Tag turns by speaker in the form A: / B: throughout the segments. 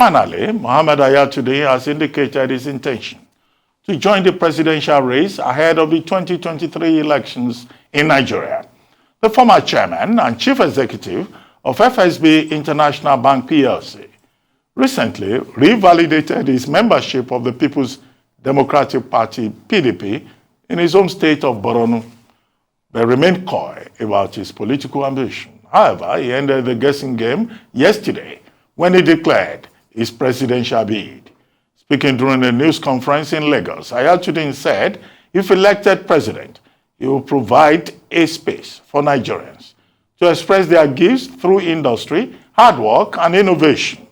A: Finally, Mohammed Hayatu-Deen has indicated his intention to join the presidential race ahead of the 2023 elections in Nigeria. The former chairman and chief executive of FSB International Bank PLC recently revalidated his membership of the People's Democratic Party PDP in his home state of Borno, but remained coy about his political ambition. However, he ended the guessing game yesterday when he declared his presidential bid. Speaking during a news conference in Lagos, Hayatudeen said if elected president, he will provide a space for Nigerians to express their gifts through industry, hard work, and innovation.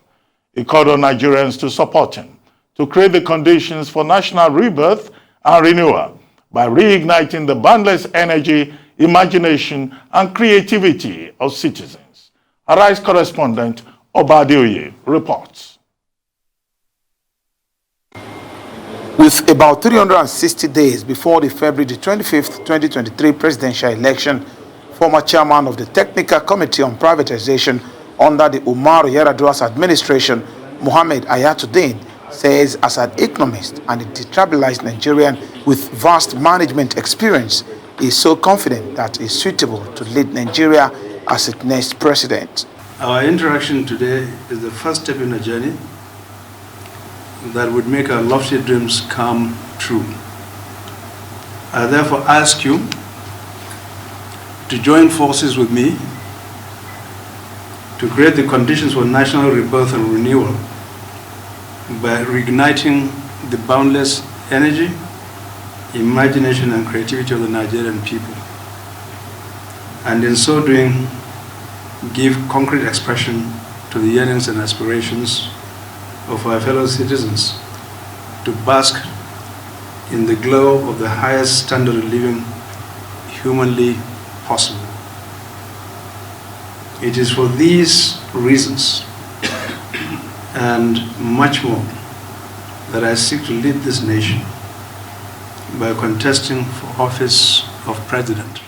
A: He called on Nigerians to support him to create the conditions for national rebirth and renewal by reigniting the boundless energy, imagination, and creativity of citizens. Arise correspondent Obadioye reports.
B: With about 360 days before the February 25th, 2023 presidential election, former chairman of the Technical Committee on Privatization under the Umaru Yar'Adua's administration, Mohammed Hayatu-Deen, says as an economist and a detribalized Nigerian with vast management experience, he is so confident that he is suitable to lead Nigeria as its next president.
C: Our interaction today is the first step in a journey that would make our lofty dreams come true. I therefore ask you to join forces with me to create the conditions for national rebirth and renewal by reigniting the boundless energy, imagination, and creativity of the Nigerian people, and in so doing, give concrete expression to the yearnings and aspirations of our fellow citizens to bask in the glow of the highest standard of living humanly possible. It is for these reasons and much more that I seek to lead this nation by contesting for office of president.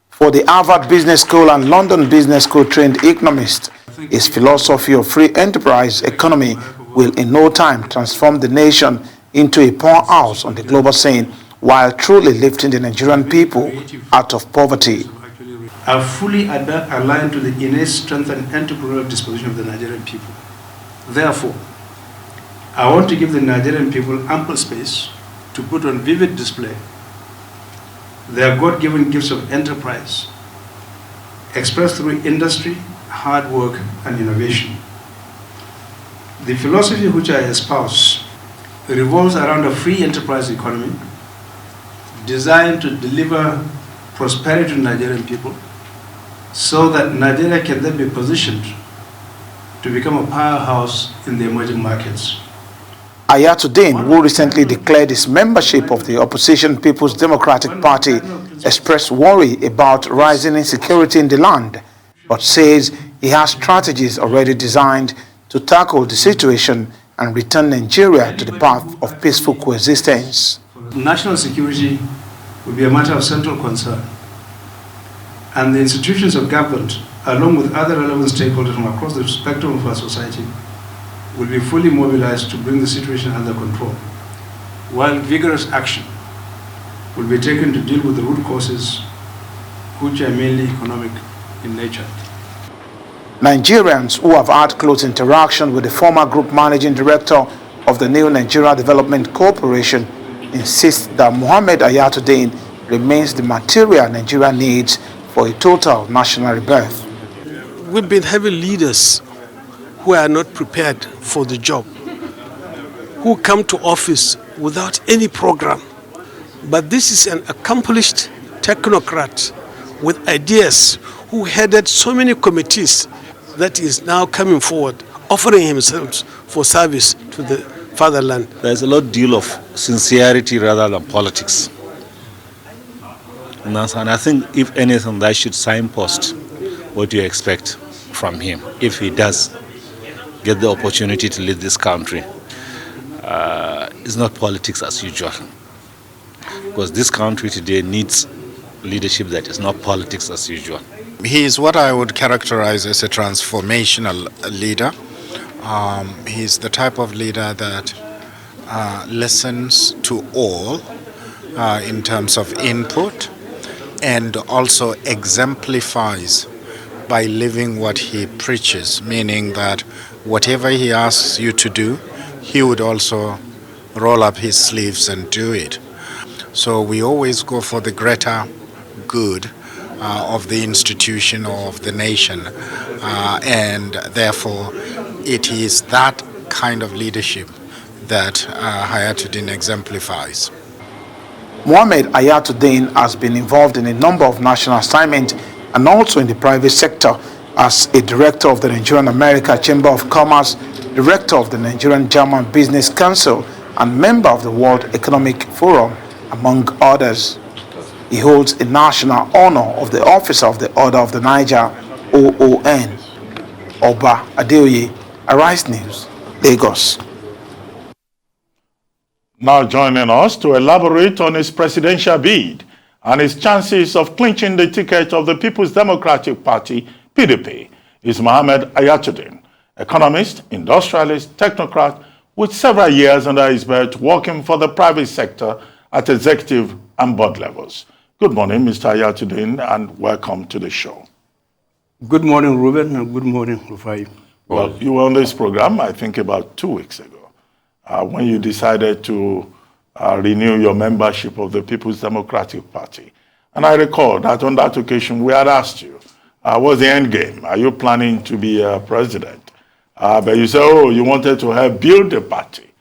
B: For the Harvard Business School and London Business School trained economist, his philosophy of free enterprise economy will in no time transform the nation into a powerhouse on the global scene while truly lifting the Nigerian people out of poverty.
C: Are fully aligned to the innate strength and entrepreneurial disposition of the Nigerian people. Therefore, I want to give the Nigerian people ample space to put on vivid display their God-given gifts of enterprise, expressed through industry, hard work, and innovation. The philosophy which I espouse revolves around a free enterprise economy designed to deliver prosperity to Nigerian people so that Nigeria can then be positioned to become a powerhouse in the emerging markets.
B: Hayatu-Deen, who recently declared his membership of the opposition People's Democratic Party, expressed worry about rising insecurity in the land, but says he has strategies already designed to tackle the situation and return Nigeria to the path of peaceful coexistence.
C: National security will be a matter of central concern, and the institutions of government, along with other relevant stakeholders from across the spectrum of our society, will be fully mobilized to bring the situation under control, while vigorous action will be taken to deal with the root causes, which are mainly economic in nature.
B: Nigerians who have had close interaction with the former group managing director of the New Nigeria Development Corporation insist that Mohammed Hayatu-Deen remains the material Nigeria needs for a total national rebirth.
D: We've been having leaders who are not prepared for the job, who come to office without any program. But this is an accomplished technocrat with ideas who headed so many committees that is now coming forward, offering himself for service to the fatherland.
E: There's a lot deal of sincerity rather than politics. And I think, if anything, that should signpost what you expect from him if he does get the opportunity to lead this country. It's not politics as usual, because this country today needs leadership that is not politics as usual.
F: He is what I would characterize as a transformational leader He's the type of leader that listens to all in terms of input, and also exemplifies by living what he preaches, meaning that whatever he asks you to do, he would also roll up his sleeves and do it. So we always go for the greater good of the institution or of the nation, and therefore it is that kind of leadership that Hayatu-Deen exemplifies.
B: Mohammed Hayatu-Deen has been involved in a number of national assignments and also in the private sector as a director of the Nigerian America Chamber of Commerce, director of the Nigerian German Business Council, and member of the World Economic Forum, among others. He holds a national honor of the Officer of the Order of the Niger, OON. Oba Adeoye, Arise News, Lagos.
A: Now joining us to elaborate on his presidential bid and his chances of clinching the ticket of the People's Democratic Party, PDP, is Mohammed Hayatu-Deen, economist, industrialist, technocrat, with several years under his belt working for the private sector at executive and board levels. Good morning, Mr. Hayatu-Deen, and welcome to the show.
C: Good morning, Ruben, and good morning, Rufai.
A: Well, you were on this program, I think, about 2 weeks ago, when you decided to renew your membership of the People's Democratic Party. And I recall that on that occasion, we had asked you, what's the end game? Are you planning to be president? But you said, oh, you wanted to help build the party.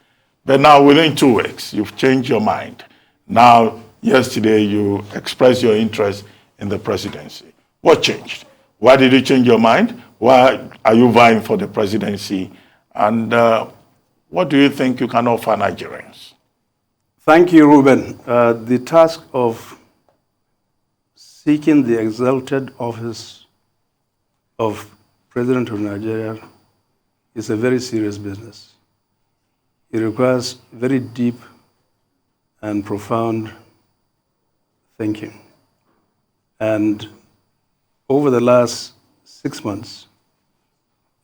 A: But now, within 2 weeks, you've changed your mind. Now, yesterday, you expressed your interest in the presidency. What changed? Why did you change your mind? Why are you vying for the presidency? And what do you think you can offer Nigerians?
C: Thank you, Ruben. The task of seeking the exalted office of President of Nigeria is a very serious business. It requires very deep and profound thinking. And over the last 6 months,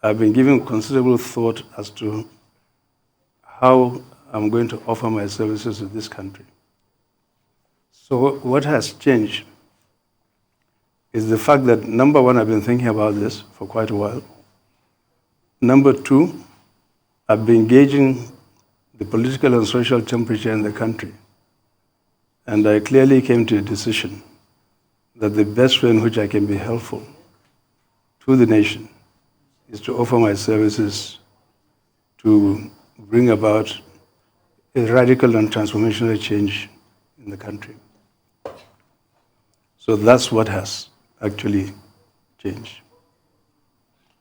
C: I've been giving considerable thought as to how I'm going to offer my services to this country. So what has changed is the fact that, number one, I've been thinking about this for quite a while. Number two, I've been gauging the political and social temperature in the country. And I clearly came to a decision that the best way in which I can be helpful to the nation is to offer my services to bring about a radical and transformational change in the country. So that's what has actually changed.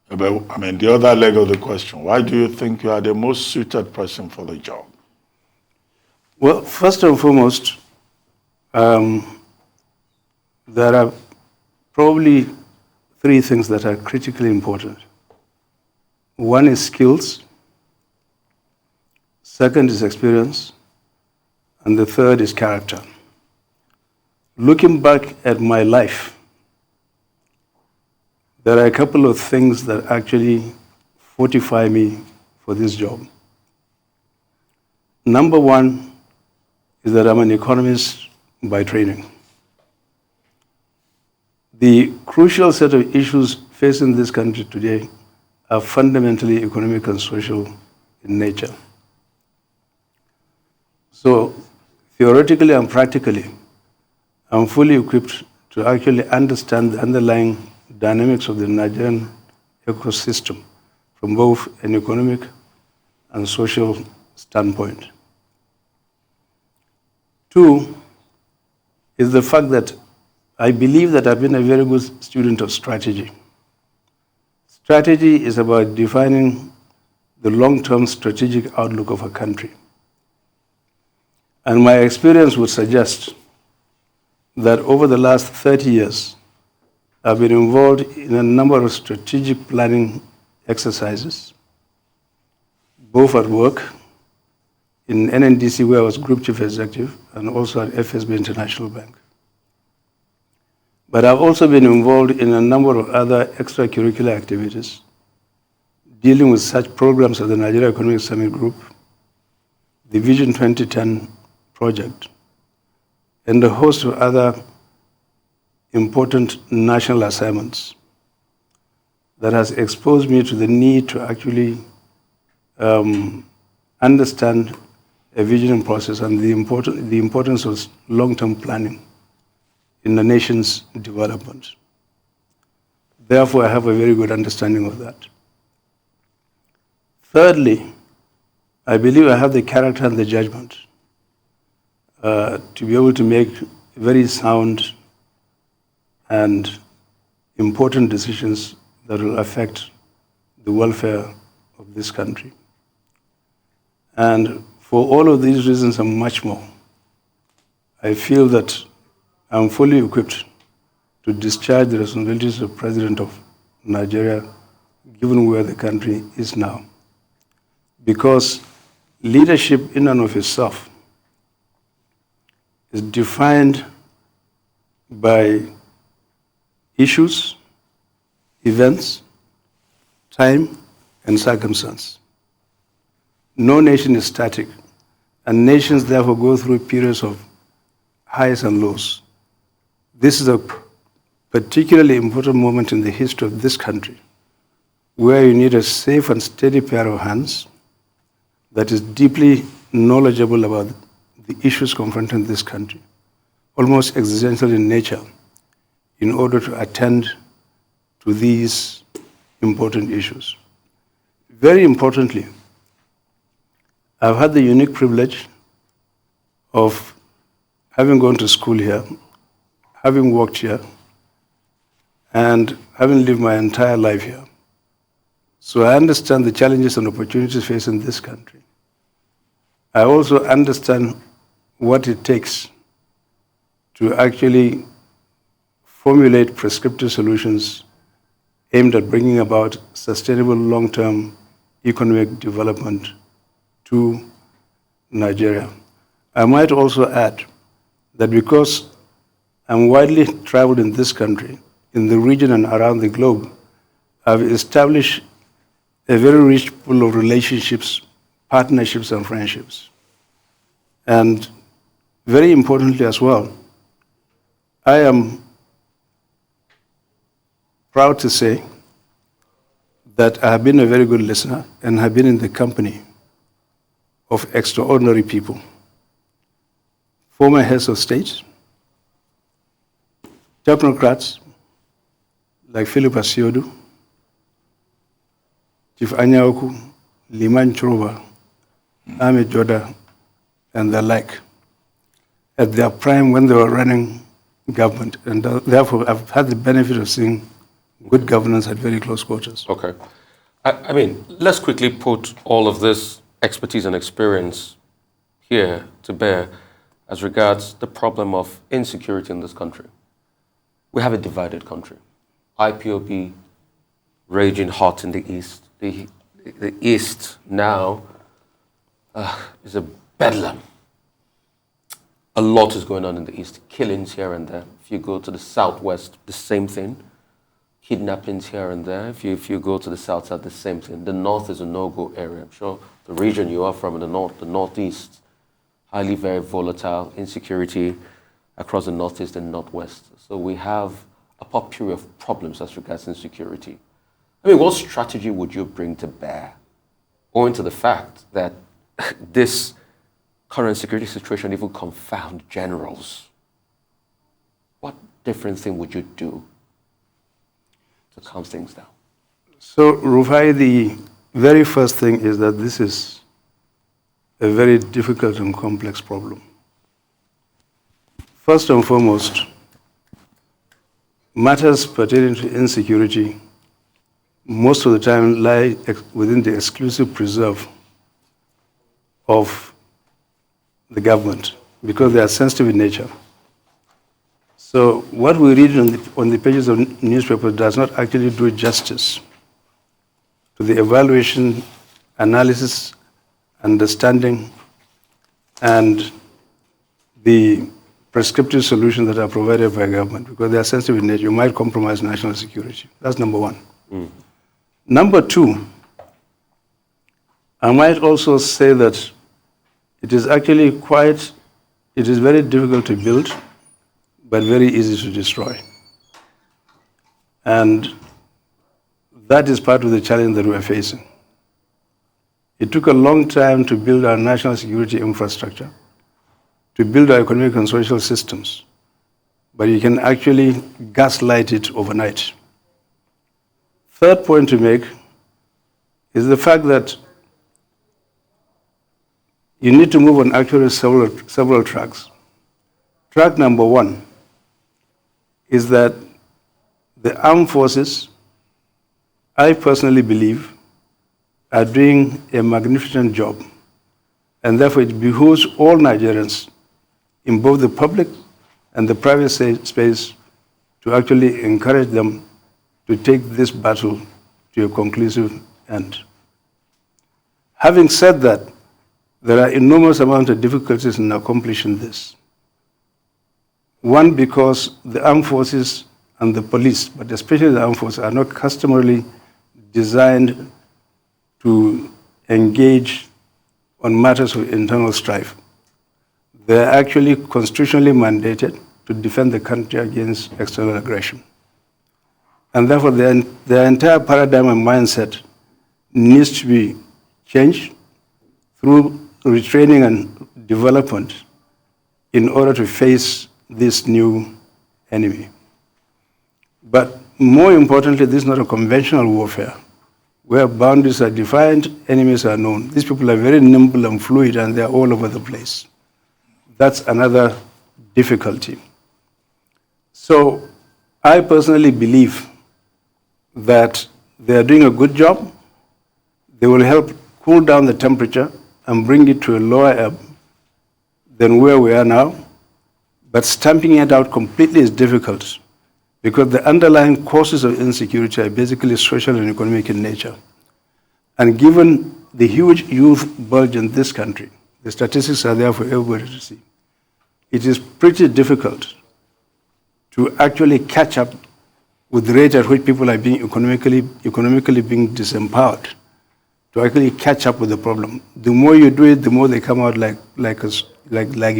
A: But, I mean, the other leg of the question, why do you think you are the most suited person for the job?
C: Well, first and foremost, there are probably 3 things that are critically important. One is skills, second is experience, and the third is character. Looking back at my life, there are a couple of things that actually fortify me for this job. Number one is that I'm an economist by training. The crucial set of issues facing this country today are fundamentally economic and social in nature. So, theoretically and practically, I'm fully equipped to actually understand the underlying dynamics of the Nigerian ecosystem from both an economic and social standpoint. 2 is the fact that I believe that I've been a very good student of strategy. Strategy is about defining the long-term strategic outlook of a country. And my experience would suggest that over the last 30 years, I've been involved in a number of strategic planning exercises, both at work, in NNDC where I was Group Chief Executive, and also at FSB International Bank. But I've also been involved in a number of other extracurricular activities
G: dealing with such programs as the Nigeria Economic Summit Group, the Vision 2010 project, and a host of other important national assignments that has exposed me to the need to actually understand a visioning process and the importance of long-term planning in the nation's development. Therefore, I have a very good understanding of that. Thirdly, I believe I have the character and the judgment to be able to make very sound and important decisions that will affect the welfare of this country. And for all of these reasons and much more, I feel that I'm fully equipped to discharge the responsibilities of President of Nigeria, given where the country is now. Because leadership in and of itself is defined by issues, events, time, and circumstance. No nation is static, and nations therefore go through periods of highs and lows. This is a particularly important moment in the history of this country, where you need a safe and steady pair of hands that is deeply knowledgeable about the issues confronting this country, almost existential in nature, in order to attend to these important issues. Very importantly, I've had the unique privilege of having gone to school here, having worked here, and having lived my entire life here. So I understand the challenges and opportunities facing this country. I also understand what it takes to actually formulate prescriptive solutions aimed at bringing about sustainable long-term economic development to Nigeria. I might also add that because I'm widely traveled in this country, in the region and around the globe, I've established a very rich pool of relationships, partnerships, and friendships. And very importantly as well, I am proud to say that I have been a very good listener and have been in the company of extraordinary people. Former heads of state, technocrats like Philip Asiodu, Chief Anyaoku, Liman Choroba, Ahmed Joda, and the like, at their prime when they were running government. And therefore, I've had the benefit of seeing good governance at very close quarters.
H: Okay. I mean, let's quickly put all of this expertise and experience here to bear as regards the problem of insecurity in this country. We have a divided country. IPOB raging hot in the East. The East now is a bedlam. A lot is going on in the East. Killings here and there. If you go to the Southwest, the same thing. Kidnappings here and there. If you go to the South Side, the same thing. The North is a no-go area. I'm sure the region you are from in the North, the Northeast, highly very volatile, insecurity across the Northeast and Northwest. So we have a potpourri of problems as regards insecurity. I mean, what strategy would you bring to bear, owing to the fact that this current security situation even confound generals? What different thing would you do to calm things down?
G: So, Rufai, the very first thing is that this is a very difficult and complex problem. First and foremost, matters pertaining to insecurity most of the time lie within the exclusive preserve of the government because they are sensitive in nature. So what we read on the pages of newspapers does not actually do justice to the evaluation, analysis, understanding, and the prescriptive solutions that are provided by government because they are sensitive in nature. You might compromise national security. That's number one. Number two, I might also say that it is actually it is very difficult to build, but very easy to destroy. And that is part of the challenge that we're facing. It took a long time to build our national security infrastructure, to build our economic and social systems, but you can actually gaslight it overnight. Third point to make is the fact that you need to move on actually several tracks. Track number one is that the armed forces, I personally believe, are doing a magnificent job. And therefore it behooves all Nigerians in both the public and the private space to actually encourage them to take this battle to a conclusive end. Having said that, there are enormous amounts of difficulties in accomplishing this. One, because the armed forces and the police, but especially the armed forces, are not customarily designed to engage on matters of internal strife. They are actually constitutionally mandated to defend the country against external aggression. And therefore, their entire paradigm and mindset needs to be changed through retraining and development in order to face this new enemy. But more importantly, this is not a conventional warfare where boundaries are defined, enemies are known. These people are very nimble and fluid, and they're all over the place. That's another difficulty. So I personally believe that they are doing a good job. They will help cool down the temperature and bring it to a lower ebb than where we are now. But stamping it out completely is difficult because the underlying causes of insecurity are basically social and economic in nature. And given the huge youth bulge in this country, the statistics are there for everybody to see, it is pretty difficult to actually catch up with the rate at which people are being economically being disempowered, to actually catch up with the problem. The more you do it, the more they come out like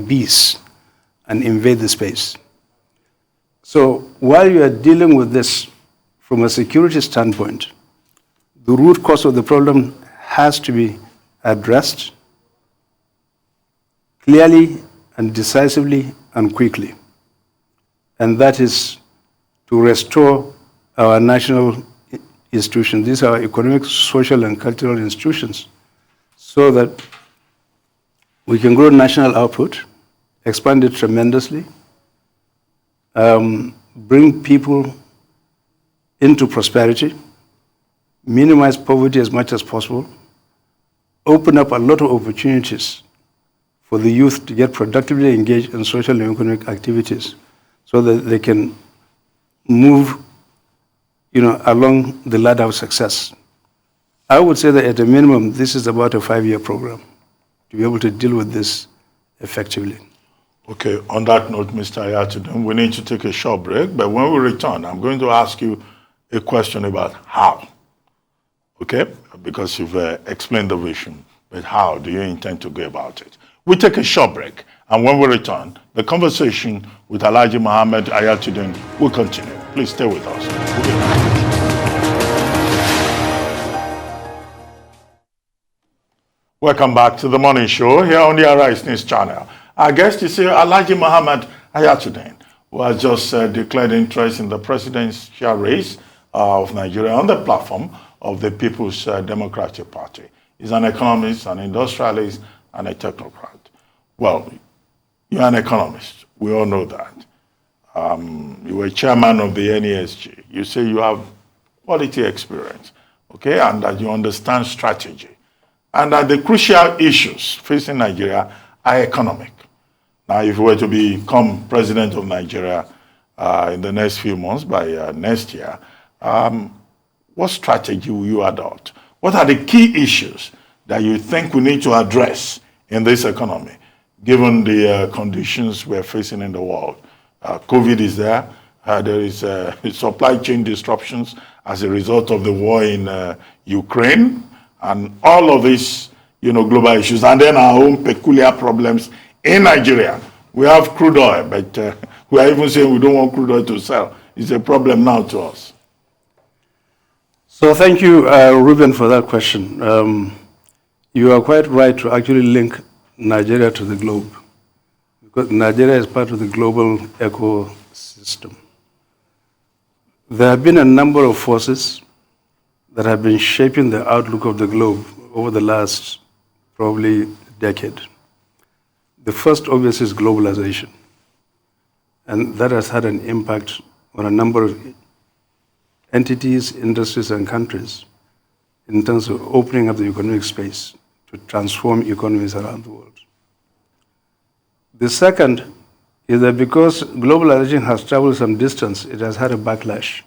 G: bees and invade the space. So while you are dealing with this from a security standpoint, the root cause of the problem has to be addressed clearly and decisively and quickly. And that is to restore our national institutions. These are economic, social, and cultural institutions so that we can grow national output, expand it tremendously, bring people into prosperity, minimize poverty as much as possible, open up a lot of opportunities for the youth to get productively engaged in social and economic activities so that they can move along the ladder of success. I would say that at a minimum, this is about a 5-year program to be able to deal with this effectively.
A: Okay, on that note, Mr. Hayatu-Deen, we need to take a short break, but when we return, I'm going to ask you a question about how, okay? Because you've explained the vision, but how do you intend to go about it? We take a short break, and when we return, the conversation with Alhaji Mohammed Hayatu-Deen will continue. Please stay with us. We'll be back. Welcome back to the morning show here on the Arise News channel. Our guest is Alhaji Mohammed Hayatu-Deen, who has just declared interest in the presidential race of Nigeria on the platform of the People's Democratic Party. He's an economist, an industrialist, and a technocrat. Well, you're an economist. We all know that. You were chairman of the NESG. You say you have quality experience, okay, and that you understand strategy. And that the crucial issues facing Nigeria are economic. Now, if you were to become president of Nigeria in the next few months, by next year, what strategy will you adopt? What are the key issues that you think we need to address in this economy, given the conditions we're facing in the world? COVID is there. There is supply chain disruptions as a result of the war in Ukraine. and all of these, global issues, and then our own peculiar problems in Nigeria. We have crude oil, but we are even saying we don't want crude oil to sell. It's a problem now to us.
G: So thank you, Ruben, for that question. You are quite right to actually link Nigeria to the globe, because Nigeria is part of the global ecosystem. There have been a number of forces that have been shaping the outlook of the globe over the last probably decade. The first, obviously, is globalization, and that has had an impact on a number of entities, industries, and countries in terms of opening up the economic space to transform economies around the world. The second is that because globalization has traveled some distance, it has had a backlash.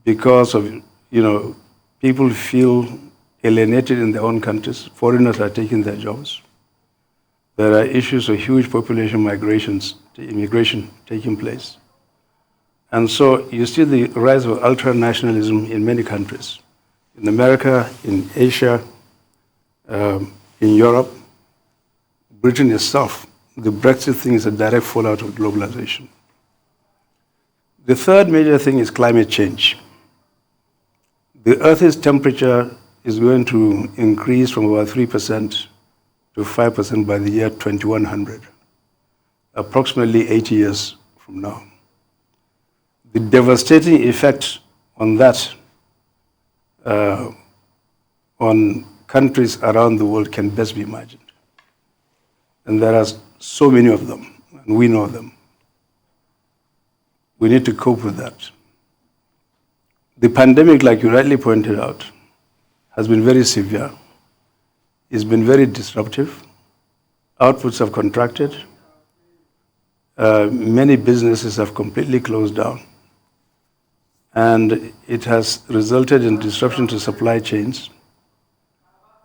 G: Because of, people feel alienated in their own countries. Foreigners are taking their jobs. There are issues of huge population migrations, immigration taking place. And so you see the rise of ultranationalism in many countries. In America, in Asia, in Europe, Britain itself. The Brexit thing is a direct fallout of globalization. The third major thing is climate change. The Earth's temperature is going to increase from about 3% to 5% by the year 2100, approximately 80 years from now. The devastating effect on that, on countries around the world, can best be imagined. And there are so many of them, and we know them. We need to cope with that. The pandemic, like you rightly pointed out, has been very severe. It's been very disruptive. Outputs have contracted. Many businesses have completely closed down. And it has resulted in disruption to supply chains.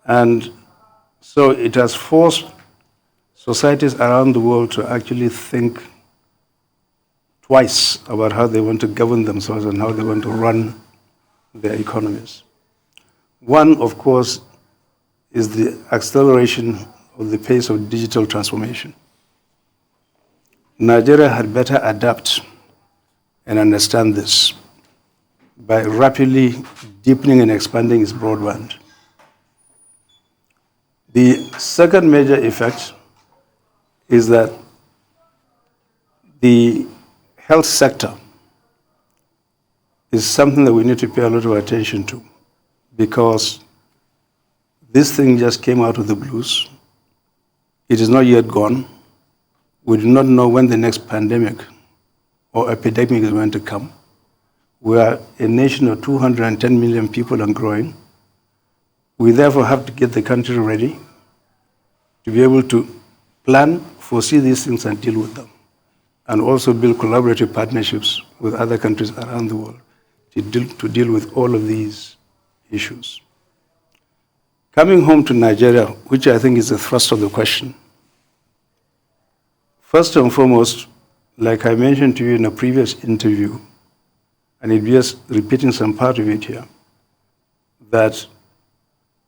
G: And so it has forced societies around the world to actually think twice about how they want to govern themselves and how they want to run their economies. One, of course, is the acceleration of the pace of digital transformation. Nigeria had better adapt and understand this by rapidly deepening and expanding its broadband. The second major effect is that the health sector is something that we need to pay a lot of attention to, because this thing just came out of the blues. It is not yet gone. We do not know when the next pandemic or epidemic is going to come. We are a nation of 210 million people and growing. We therefore have to get the country ready to be able to plan, foresee these things and deal with them, and also build collaborative partnerships with other countries around the world to deal with all of these issues. Coming home to Nigeria, which I think is the thrust of the question. First and foremost, like I mentioned to you in a previous interview, and it's just repeating some part of it here, that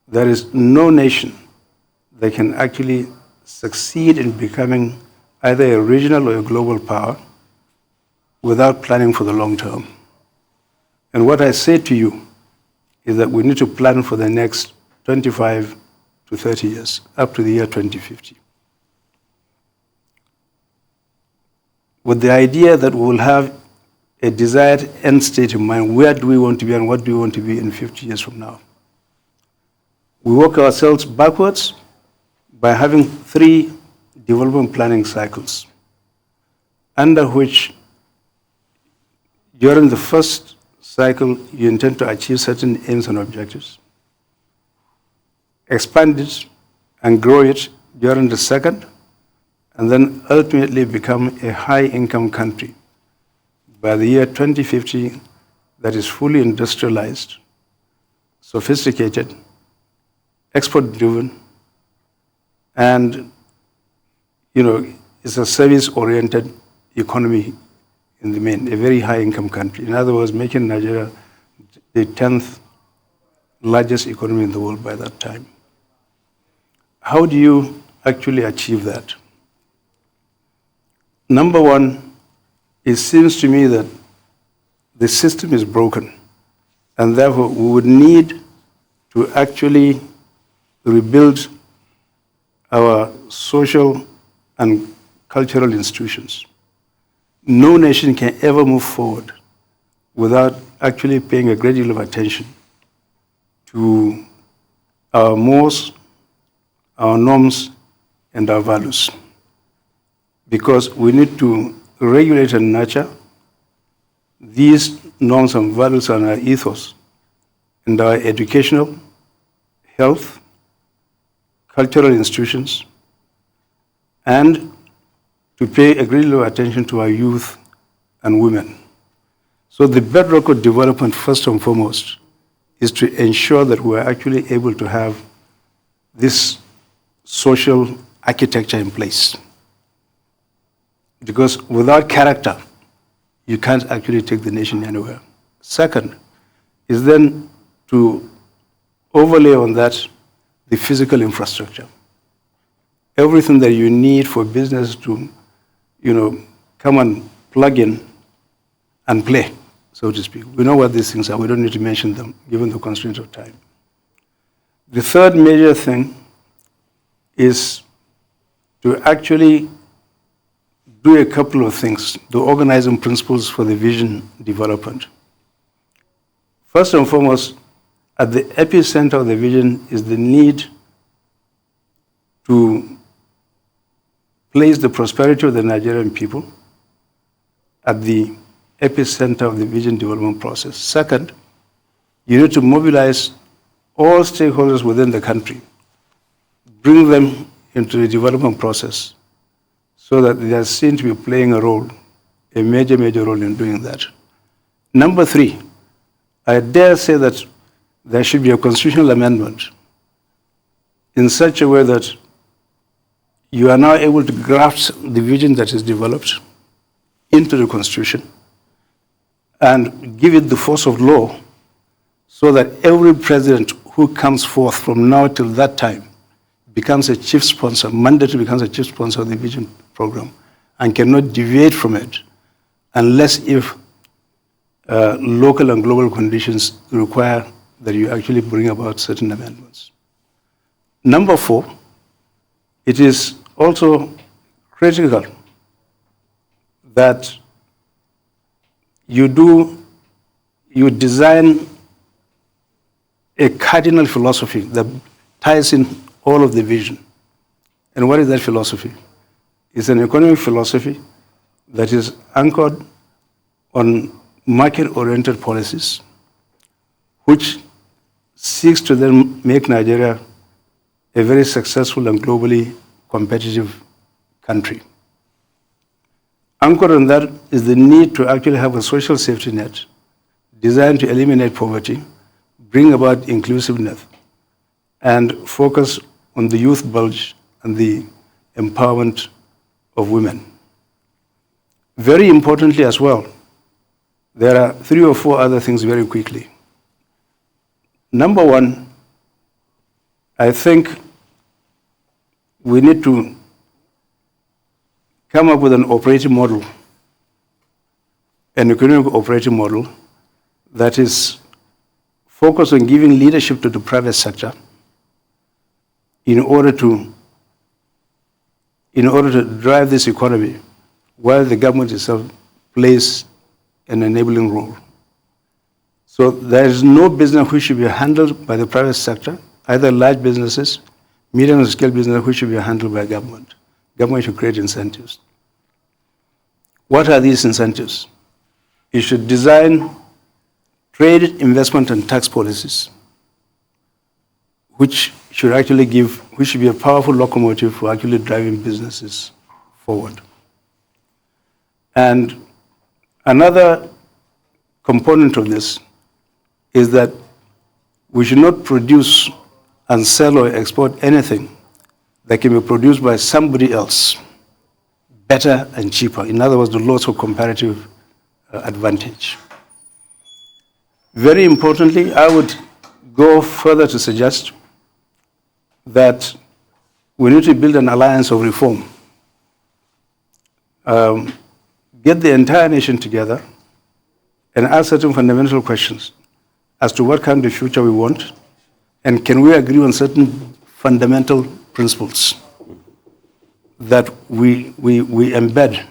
G: there is no nation that can actually succeed in becoming either a regional or a global power without planning for the long term. And what I say to you is that we need to plan for the next 25 to 30 years, up to the year 2050. With the idea that we will have a desired end state in mind, where do we want to be and what do we want to be in 50 years from now? We work ourselves backwards by having 3 development planning cycles, under which during the first cycle you intend to achieve certain aims and objectives, expand it and grow it during the second, and then ultimately become a high-income country by the year 2050 that is fully industrialized, sophisticated, export-driven, and it's a service-oriented economy in the main, a very high-income country. In other words, making Nigeria the 10th largest economy in the world by that time. How do you actually achieve that? Number one, it seems to me that the system is broken, and therefore we would need to actually rebuild our social and cultural institutions. No nation can ever move forward without actually paying a great deal of attention to our mores, our norms, and our values. Because we need to regulate and nurture these norms and values and our ethos in our educational, health, cultural institutions, and to pay a great deal of attention to our youth and women. So the bedrock of development, first and foremost, is to ensure that we are actually able to have this social architecture in place. Because without character, you can't actually take the nation anywhere. Second is then to overlay on that the physical infrastructure. Everything that you need for business to, come and plug in and play, so to speak. We know what these things are. We don't need to mention them, given the constraints of time. The third major thing is to actually do a couple of things, the organizing principles for the vision development. First and foremost, at the epicenter of the vision is the need to place the prosperity of the Nigerian people at the epicenter of the vision development process. Second, you need to mobilize all stakeholders within the country, bring them into the development process so that they are seen to be playing a role, a major role in doing that. Number three, I dare say that there should be a constitutional amendment in such a way that you are now able to graft the vision that is developed into the Constitution and give it the force of law so that every president who comes forth from now till that time becomes a chief sponsor, mandatory becomes a chief sponsor of the vision program and cannot deviate from it unless if local and global conditions require that you actually bring about certain amendments. Number four, it is also critical that you design a cardinal philosophy that ties in all of the vision. And what is that philosophy? It's an economic philosophy that is anchored on market-oriented policies, which seeks to then make Nigeria a very successful and globally competitive country. Anchored on that is the need to actually have a social safety net designed to eliminate poverty, bring about inclusiveness, and focus on the youth bulge and the empowerment of women. Very importantly as well, there are 3 or 4 other things very quickly. Number one, I think we need to come up with an operating model, an economic operating model that is focused on giving leadership to the private sector in order to drive this economy while the government itself plays an enabling role. So there is no business which should be handled by the private sector, either large businesses, medium scale business which should be handled by government. Government should create incentives. What are these incentives? It should design trade, investment, and tax policies, which should be a powerful locomotive for actually driving businesses forward. And another component of this is that we should not produce and sell or export anything that can be produced by somebody else better and cheaper. In other words, the loss of comparative advantage. Very importantly, I would go further to suggest that we need to build an alliance of reform. Get the entire nation together and ask certain fundamental questions as to what kind of future we want, and can we agree on certain fundamental principles that we embed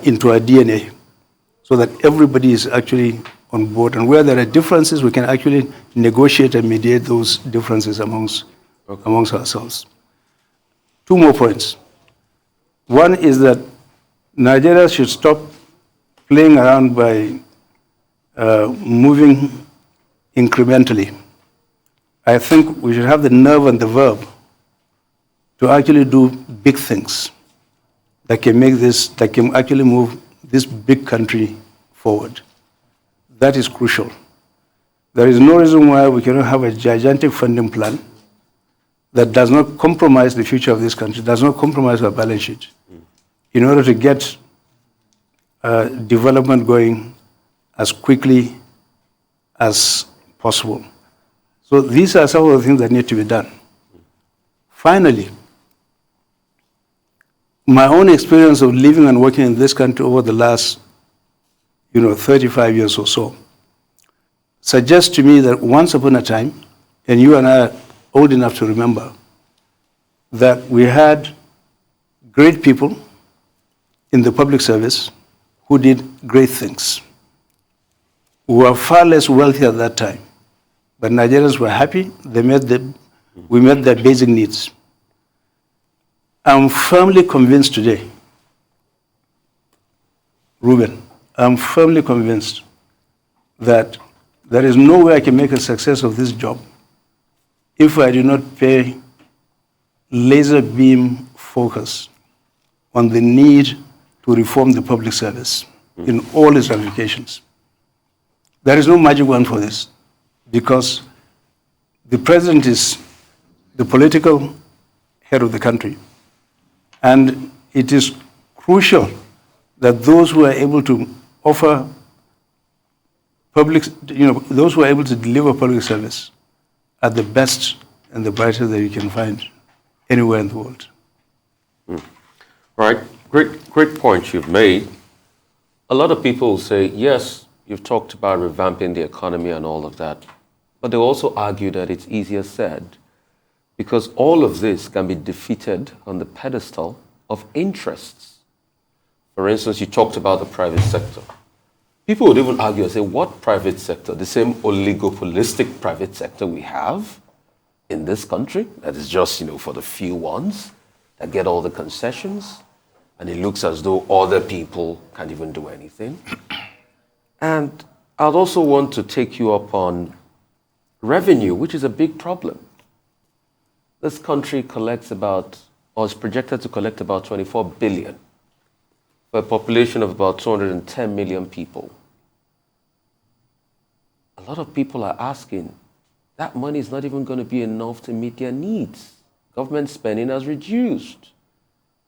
G: into our DNA so that everybody is actually on board. And where there are differences, we can actually negotiate and mediate those differences amongst ourselves. Two more points. One is that Nigeria should stop playing around by moving incrementally. I think we should have the nerve and the verb to actually do big things that can actually move this big country forward. That is crucial. There is no reason why we cannot have a gigantic funding plan that does not compromise the future of this country, does not compromise our balance sheet, in order to get development going as quickly as possible. So these are some of the things that need to be done. Finally, my own experience of living and working in this country over the last 35 years or so suggests to me that once upon a time, and you and I are old enough to remember, that we had great people in the public service who did great things, who were far less wealthy at that time. But Nigerians were happy, we met their basic needs. I'm firmly convinced today, Ruben, I'm firmly convinced that there is no way I can make a success of this job if I do not pay laser beam focus on the need to reform the public service in all its ramifications. There is no magic wand for this, because the president is the political head of the country. And it is crucial that those who are able to offer those who are able to deliver public service are the best and the brightest that you can find anywhere in the world.
H: Right. Great point you've made. A lot of people say, yes, you've talked about revamping the economy and all of that, but they also argue that it's easier said, because all of this can be defeated on the pedestal of interests. For instance, you talked about the private sector. People would even argue and say, what private sector? The same oligopolistic private sector we have in this country that is just, for the few ones that get all the concessions, and it looks as though other people can't even do anything. And I'd also want to take you up on revenue, which is a big problem. This country collects is projected to collect about 24 billion for a population of about 210 million people. A lot of people are asking, that money is not even going to be enough to meet their needs. Government spending has reduced.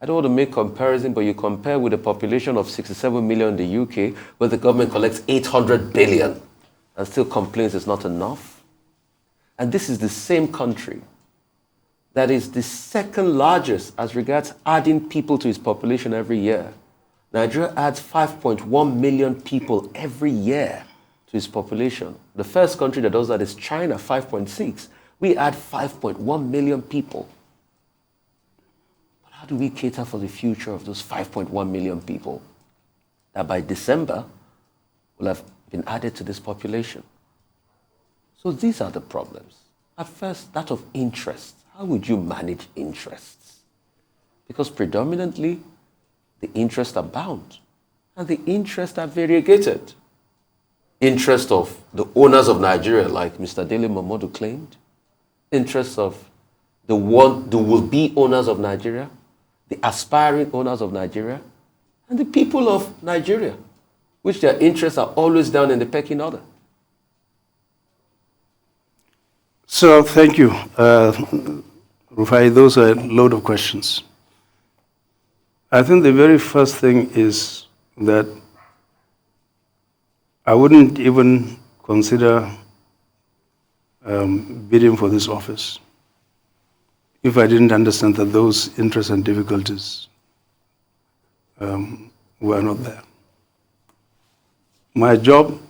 H: I don't want to make comparison, but you compare with a population of 67 million in the UK, where the government collects 800 billion and still complains it's not enough. And this is the same country that is the second largest as regards adding people to its population every year. Nigeria adds 5.1 million people every year to its population. The first country that does that is China, 5.6. We add 5.1 million people. But how do we cater for the future of those 5.1 million people that by December will have been added to this population? So these are the problems. At first, that of interest. How would you manage interests? Because predominantly, the interests are bound and the interests are variegated. Interest of the owners of Nigeria, like Mr. Dele Momodu claimed. Interests of the will-be owners of Nigeria, the aspiring owners of Nigeria, and the people of Nigeria, which their interests are always down in the pecking order.
G: So thank you, Rufai. Those are a load of questions. I think the very first thing is that I wouldn't even consider bidding for this office if I didn't understand that those interests and difficulties were not there. My job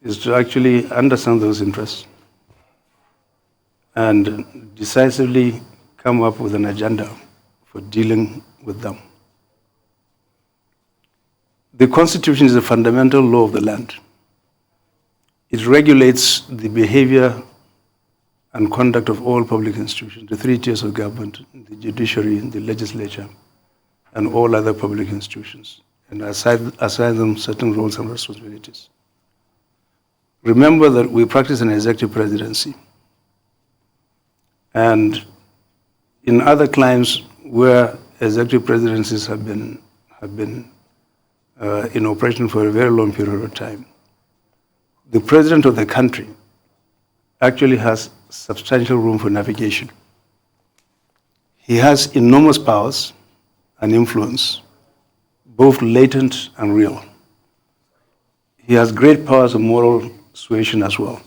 G: is to actually understand those interests and decisively come up with an agenda for dealing with them. The Constitution is a fundamental law of the land. It regulates the behavior and conduct of all public institutions, the three tiers of government, the judiciary, the legislature, and all other public institutions, and assign them certain roles and responsibilities. Remember that we practice an executive presidency. And in other climes where executive presidencies have been in operation for a very long period of time, the president of the country actually has substantial room for navigation. He has enormous powers and influence, both latent and real. He has great powers of moral suasion as well.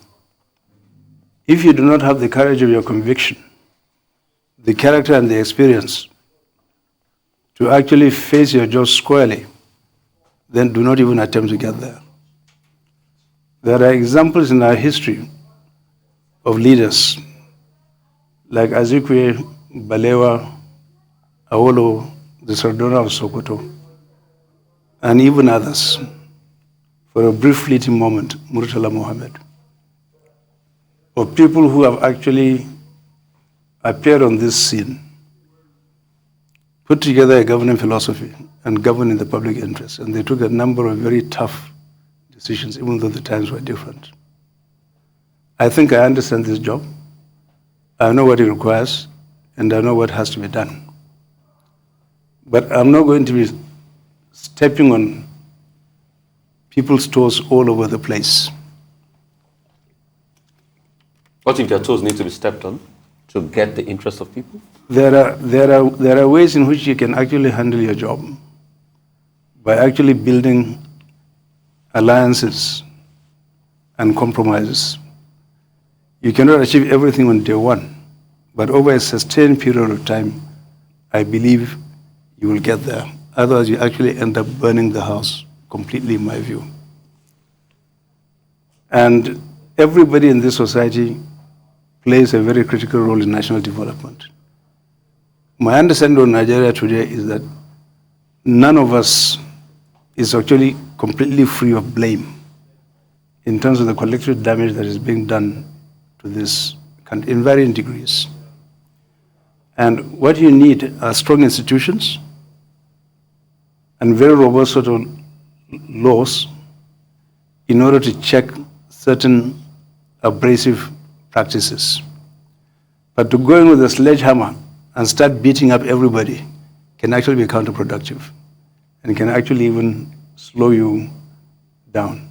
G: If you do not have the courage of your conviction, the character and the experience to actually face your job squarely, then do not even attempt to get there. There are examples in our history of leaders like Azikwe, Balewa, Awolowo, the Sardona of Sokoto, and even others. For a brief fleeting moment, Murtala Mohammed, of people who have actually appeared on this scene, put together a governing philosophy and govern in the public interest. And they took a number of very tough decisions, even though the times were different. I think I understand this job. I know what it requires, and I know what has to be done. But I'm not going to be stepping on people's toes all over the place.
H: What if their toes need to be stepped on to get the interest of people?
G: There are ways in which you can actually handle your job by actually building alliances and compromises. You cannot achieve everything on day one, but over a sustained period of time, I believe you will get there. Otherwise, you actually end up burning the house completely, in my view. And everybody in this society plays a very critical role in national development. My understanding of Nigeria today is that none of us is actually completely free of blame in terms of the collective damage that is being done to this country in varying degrees. And what you need are strong institutions and very robust sort of laws in order to check certain abrasive practices. But to go in with a sledgehammer and start beating up everybody can actually be counterproductive and can actually even slow you down.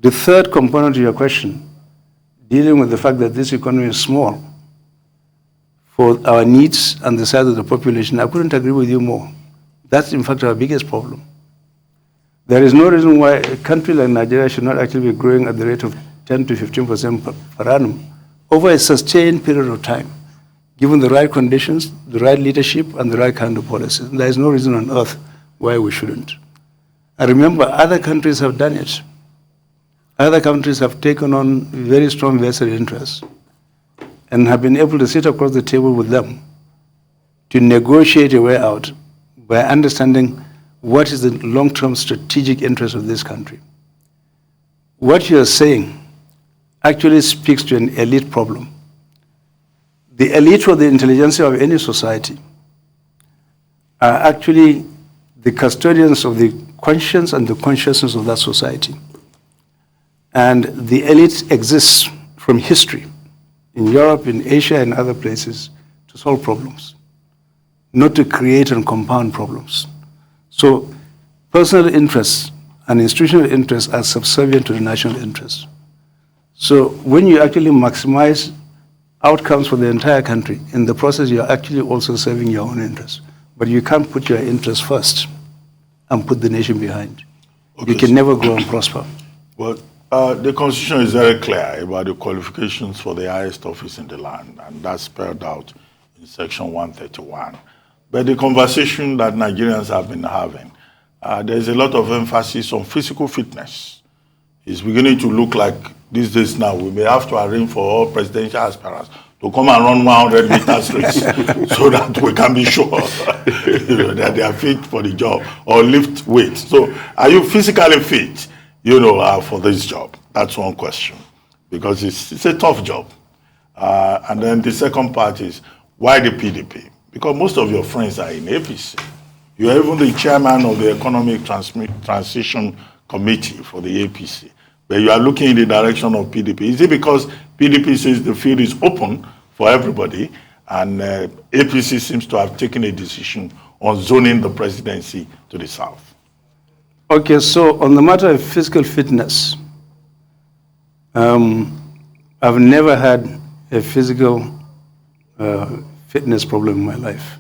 G: The third component to your question, dealing with the fact that this economy is small for our needs and the size of the population, I couldn't agree with you more. That's in fact our biggest problem. There is no reason why a country like Nigeria should not actually be growing at the rate of 10 to 15% per annum over a sustained period of time, given the right conditions, the right leadership, and the right kind of policies. There is no reason on earth why we shouldn't. And remember, other countries have done it. Other countries have taken on very strong vested interests and have been able to sit across the table with them to negotiate a way out by understanding what is the long-term strategic interest of this country. What you're saying actually speaks to an elite problem. The elite or the intelligentsia of any society are actually the custodians of the conscience and the consciousness of that society. And the elite exists from history in Europe, in Asia, and other places to solve problems, not to create and compound problems. So personal interests and institutional interests are subservient to the national interest. So when you actually maximize outcomes for the entire country, in the process you're actually also serving your own interests. But you can't put your interests first and put the nation behind. Okay. You can never grow and prosper.
A: Well, The Constitution is very clear about the qualifications for the highest office in the land, and that's spelled out in Section 131. But the conversation that Nigerians have been having, there's a lot of emphasis on physical fitness. It's beginning to look like these days now we may have to arrange for all presidential aspirants to come and run 100 meters race so that we can be sure that they are fit for the job or lift weights. So are you physically fit, for this job? That's one question, because it's a tough job. And then the second part is, why the PDP? Because most of your friends are in APC. You are even the chairman of the Economic Transition Committee for the APC. But you are looking in the direction of PDP. Is it because PDP says the field is open for everybody, and APC seems to have taken a decision on zoning the presidency to the south?
G: Okay, so on the matter of physical fitness, I've never had a physical fitness problem in my life.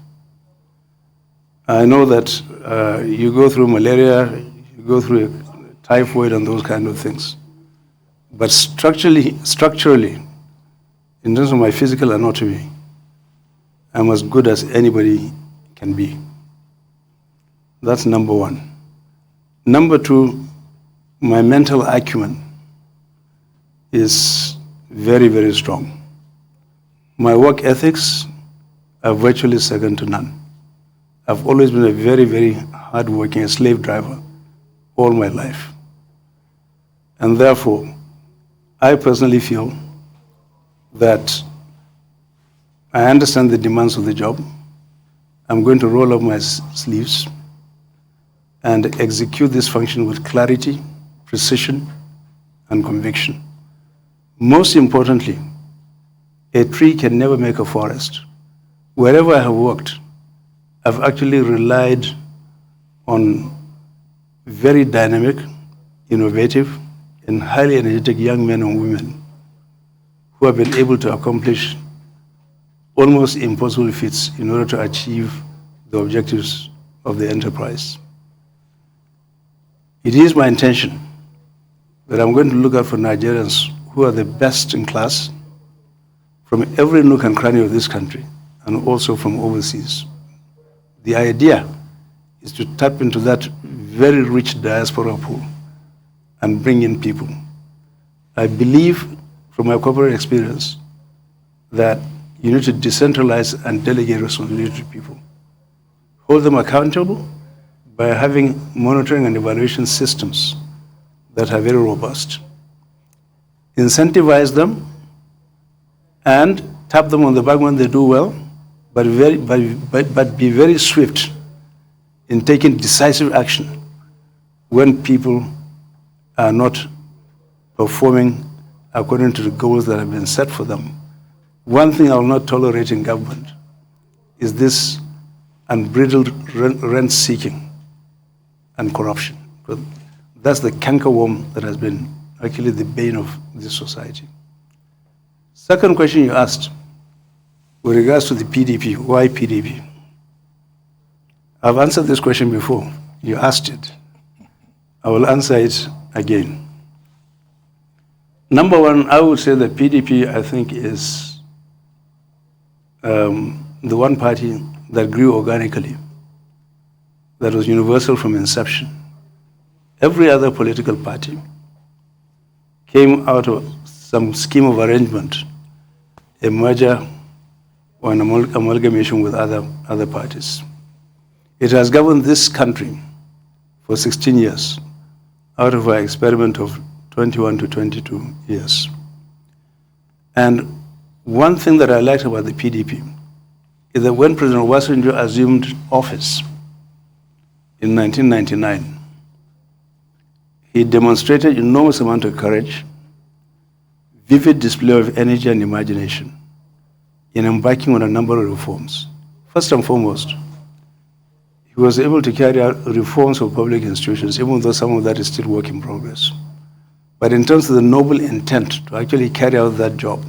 G: I know that you go through malaria, you go through typhoid and those kind of things. But structurally, in terms of my physical anatomy, I'm as good as anybody can be. That's number one. Number two, my mental acumen is very, very strong. My work ethics are virtually second to none. I've always been a very, very hard-working slave driver all my life. And therefore, I personally feel that I understand the demands of the job. I'm going to roll up my sleeves and execute this function with clarity, precision, and conviction. Most importantly, a tree can never make a forest. Wherever I have worked, I've actually relied on very dynamic, innovative, and highly energetic young men and women who have been able to accomplish almost impossible feats in order to achieve the objectives of the enterprise. It is my intention that I'm going to look out for Nigerians who are the best in class from every nook and cranny of this country and also from overseas. The idea is to tap into that very rich diaspora pool and bring in people. I believe from my corporate experience that you need to decentralize and delegate responsibility to people. Hold them accountable by having monitoring and evaluation systems that are very robust. Incentivize them and tap them on the back when they do well, but be very swift in taking decisive action when people are not performing according to the goals that have been set for them. One thing I will not tolerate in government is this unbridled rent-seeking and corruption. That's the cankerworm that has been actually the bane of this society. Second question you asked, with regards to the PDP, why PDP? I've answered this question before. You asked it. I will answer it again. Number one, I would say that PDP, I think, is the one party that grew organically, that was universal from inception. Every other political party came out of some scheme of arrangement, a merger or an amalgamation with other parties. It has governed this country for 16 years, out of our experiment of 21 to 22 years. And one thing that I liked about the PDP is that when President Obasanjo assumed office in 1999, he demonstrated enormous amount of courage, vivid display of energy and imagination in embarking on a number of reforms. First and foremost, he was able to carry out reforms of public institutions, even though some of that is still work in progress. But in terms of the noble intent to actually carry out that job,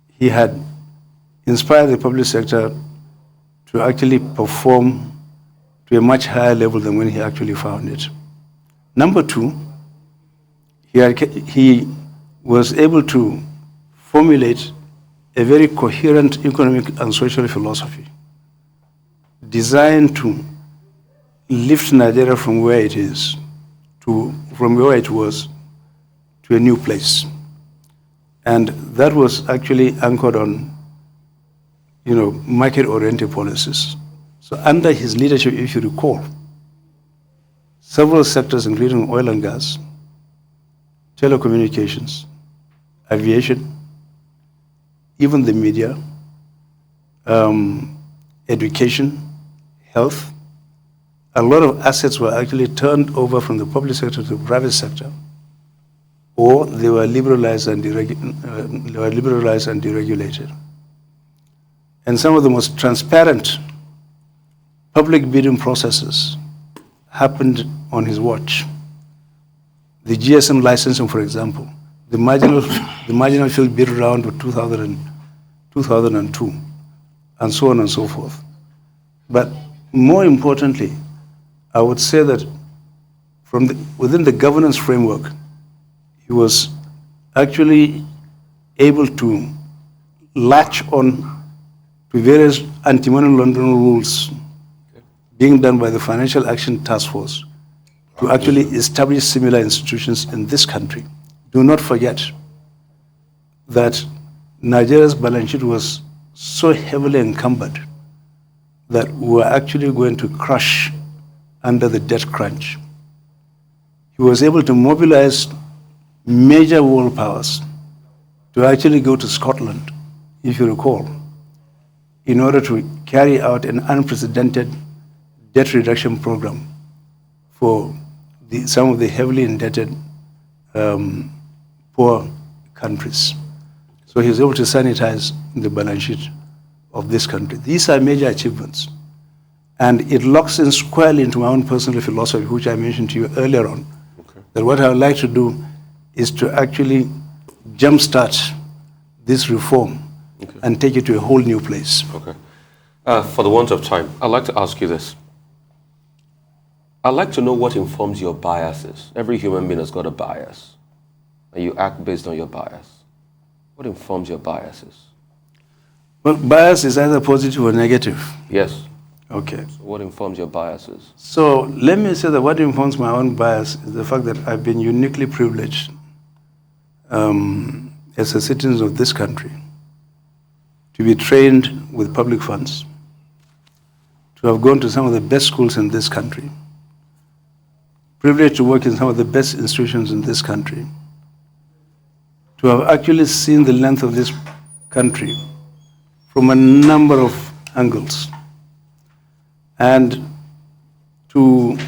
G: he had inspired the public sector to actually perform to a much higher level than when he actually found it. Number two, he was able to formulate a very coherent economic and social philosophy designed to lift Nigeria from where it is from where it was to a new place. And that was actually anchored on, market-oriented policies. So under his leadership, if you recall, several sectors, including oil and gas, telecommunications, aviation, even the media, education, health, a lot of assets were actually turned over from the public sector to the private sector, or they were liberalized and deregulated. And some of the most transparent public bidding processes happened on his watch. The GSM licensing, for example, the marginal field bid round of 2002, and so on and so forth. But more importantly, I would say that within the governance framework, he was actually able to latch on to various anti-money laundering rules being done by the Financial Action Task Force to actually establish similar institutions in this country. Do not forget that Nigeria's balance sheet was so heavily encumbered that we were actually going to crash under the debt crunch. He was able to mobilize major world powers to actually go to Scotland, if you recall, in order to carry out an unprecedented debt reduction program for some of the heavily indebted poor countries. So he was able to sanitize the balance sheet of this country. These are major achievements. And it locks in squarely into my own personal philosophy, which I mentioned to you earlier on, that what I would like to do is to actually jumpstart this reform and take it to a whole new place.
H: Okay. For the want of time, I'd like to ask you this. I'd like to know what informs your biases. Every human being has got a bias, and you act based on your bias. What informs your biases?
G: Well, bias is either positive or negative.
H: Yes.
G: Okay.
H: So what informs your biases?
G: So let me say that what informs my own bias is the fact that I've been uniquely privileged as a citizen of this country to be trained with public funds, to have gone to some of the best schools in this country, privileged to work in some of the best institutions in this country, to have actually seen the length of this country from a number of angles, and to,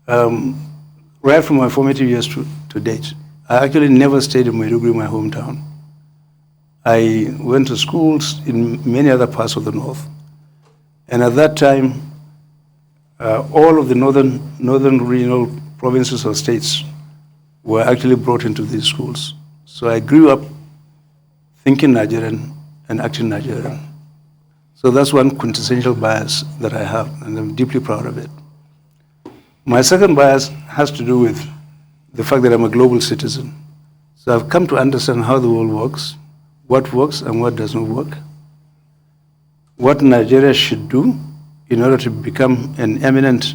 G: right from my formative years to date, I actually never stayed in Maiduguri, my hometown. I went to schools in many other parts of the north. And at that time, all of the northern regional provinces or states were actually brought into these schools. So I grew up thinking Nigerian and acting Nigerian. So that's one quintessential bias that I have, and I'm deeply proud of it. My second bias has to do with the fact that I'm a global citizen. So I've come to understand how the world works and what does not work, what Nigeria should do in order to become an eminent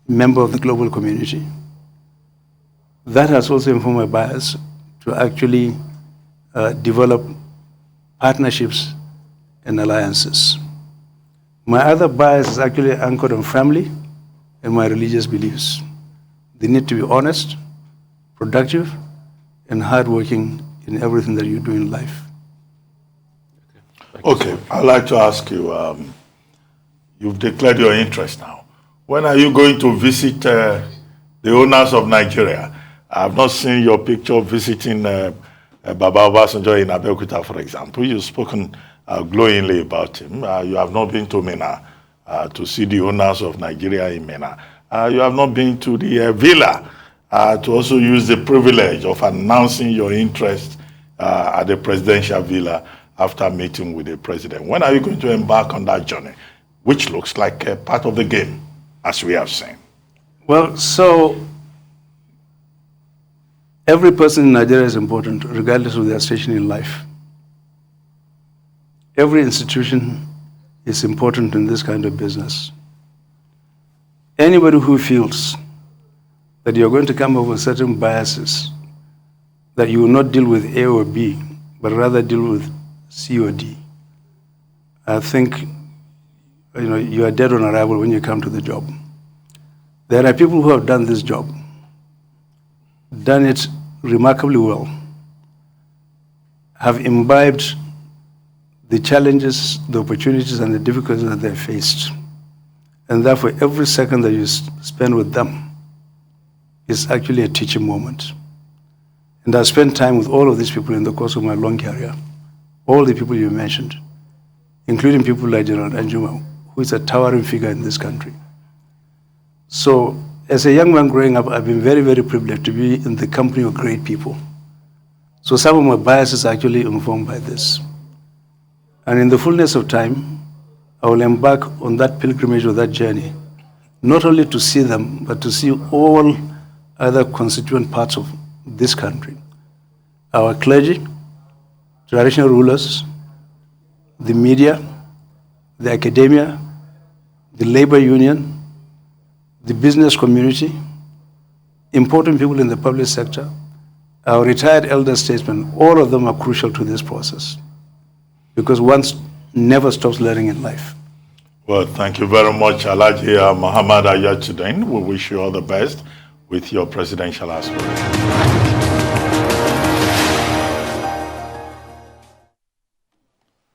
G: member of the global community. That has also informed my bias to actually develop partnerships and alliances. My other bias is actually anchored on family and my religious beliefs. They need to be honest, productive, and hardworking in everything that you do in life.
A: Okay, I'd like to ask you, you've declared your interest now. When are you going to visit the owners of Nigeria? I've not seen your picture visiting Baba Obasanjo in Abeokuta, for example. You've spoken glowingly about him. You have not been to Minna to see the owners of Nigeria in Minna. You have not been to the villa to also use the privilege of announcing your interest at the presidential villa after meeting with the president. When are you going to embark on that journey, which looks like a part of the game, as we have seen?
G: Well, so Every person in Nigeria is important, regardless of their station in life. Every institution is important in this kind of business. Anybody who feels that you're going to come up with certain biases, that you will not deal with A or B, but rather deal with C or D, I think you are dead on arrival when you come to the job. There are people who have done this job, done it remarkably well, have imbibed the challenges, the opportunities, and the difficulties that they faced. And therefore, every second that you spend with them is actually a teaching moment. And I've spent time with all of these people in the course of my long career, all the people you mentioned, including people like General Anjuma, who is a towering figure in this country. So, as a young man growing up, I've been very, very privileged to be in the company of great people. So some of my biases are actually informed by this. And in the fullness of time, I will embark on that pilgrimage or that journey, not only to see them, but to see all other constituent parts of this country. Our clergy, traditional rulers, the media, the academia, the labor union, the business community, important people in the public sector, our retired elder statesmen, all of them are crucial to this process because one never stops learning in life.
A: Well, thank you very much, Alhaji Mohammed Hayatu-Deen. We wish you all the best with your presidential aspirations.